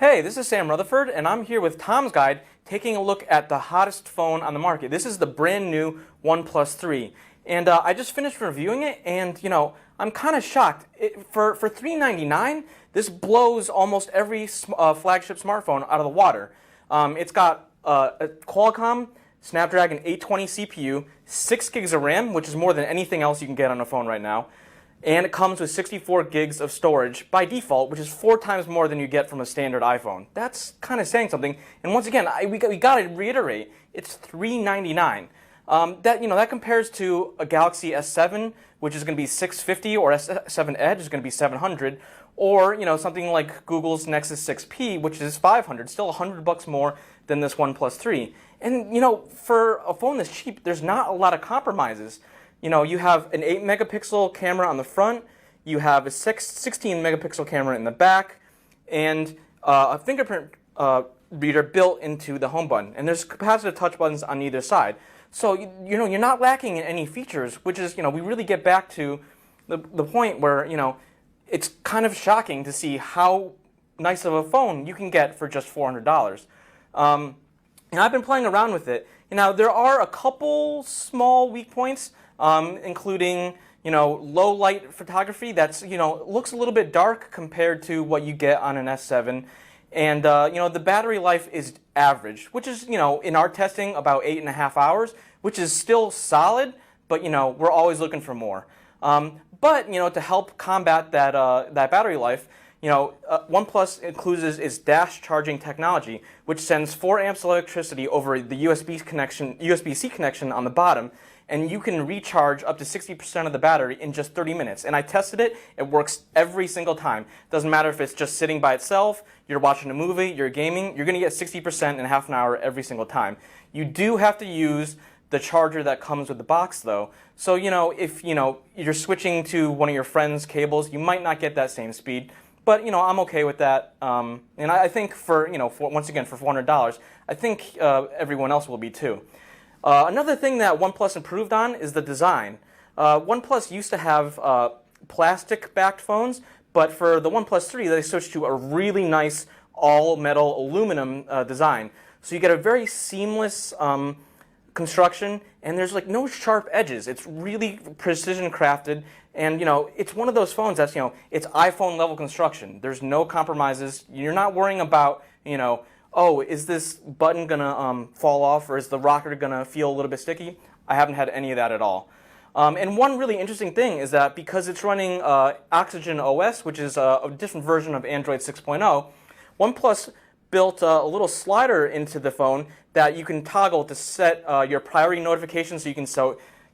Hey, this is Sam Rutherford, and I'm here with Tom's Guide taking a look at the hottest phone on the market. This is the brand new OnePlus 3. And I just finished reviewing it, and I'm kind of shocked. For $399, this blows almost every flagship smartphone out of the water. It's got a Qualcomm Snapdragon 820 CPU, 6 gigs of RAM, which is more than anything else you can get on a phone right now. And it comes with 64 gigs of storage by default, which is 4 times more than you get from a standard iPhone. That's kind of saying something. And once again, we got to reiterate, it's $399. That compares to a Galaxy S7, which is going to be $650, or S7 Edge is going to be $700, or something like Google's Nexus 6P, which is $500, still $100 more than this OnePlus 3. And for a phone this cheap, there's not a lot of compromises. You have an 8 megapixel camera on the front, you have a 16 megapixel camera in the back, and a fingerprint reader built into the home button. And there's capacitive touch buttons on either side. So you're not lacking in any features, which is we really get back to the point where it's kind of shocking to see how nice of a phone you can get for just $400. And I've been playing around with it. There are a couple small weak points. Including low light photography that's looks a little bit dark compared to what you get on an S7, and the battery life is average, which is in our testing about 8.5 hours, which is still solid, but we're always looking for more. But to help combat that battery life, OnePlus includes its dash charging technology, which sends 4 amps of electricity over the USB-C connection on the bottom. And you can recharge up to 60% of the battery in just 30 minutes. And I tested it. It works every single time. Doesn't matter if it's just sitting by itself, you're watching a movie, you're gaming, you're going to get 60% in half an hour every single time. You do have to use the charger that comes with the box, though. So, if you're switching to one of your friend's cables, you might not get that same speed. But, I'm okay with that. And I think once again, for $400, I think everyone else will be too. Another thing that OnePlus improved on is the design. OnePlus used to have plastic-backed phones, but for the OnePlus 3, they switched to a really nice all-metal aluminum design. So you get a very seamless construction, and there's no sharp edges. It's really precision-crafted, and it's one of those phones that's it's iPhone-level construction. There's no compromises. You're not worrying about oh, is this button going to fall off, or is the rocker going to feel a little bit sticky? I haven't had any of that at all. And one really interesting thing is that because it's running Oxygen OS, which is a different version of Android 6.0, OnePlus built a little slider into the phone that you can toggle to set your priority notifications. So you can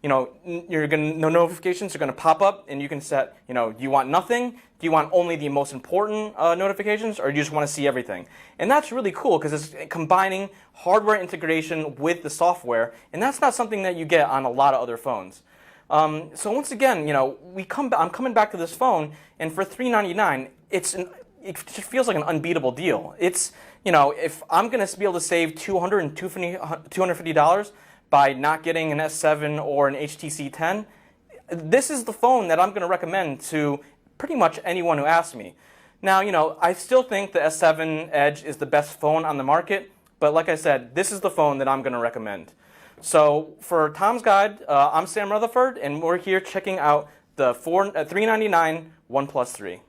no notifications are going to pop up, and you can set, do you want nothing? Do you want only the most important notifications, or do you just want to see everything? And that's really cool because it's combining hardware integration with the software, and that's not something that you get on a lot of other phones. So once again, I'm coming back to this phone, and for $399, it just feels like an unbeatable deal. It's if I'm going to be able to save $250 by not getting an S7 or an HTC 10, this is the phone that I'm going to recommend to pretty much anyone who asks me. Now, I still think the S7 Edge is the best phone on the market, but like I said, this is the phone that I'm going to recommend. So for Tom's Guide, I'm Sam Rutherford, and we're here checking out the $399 OnePlus 3.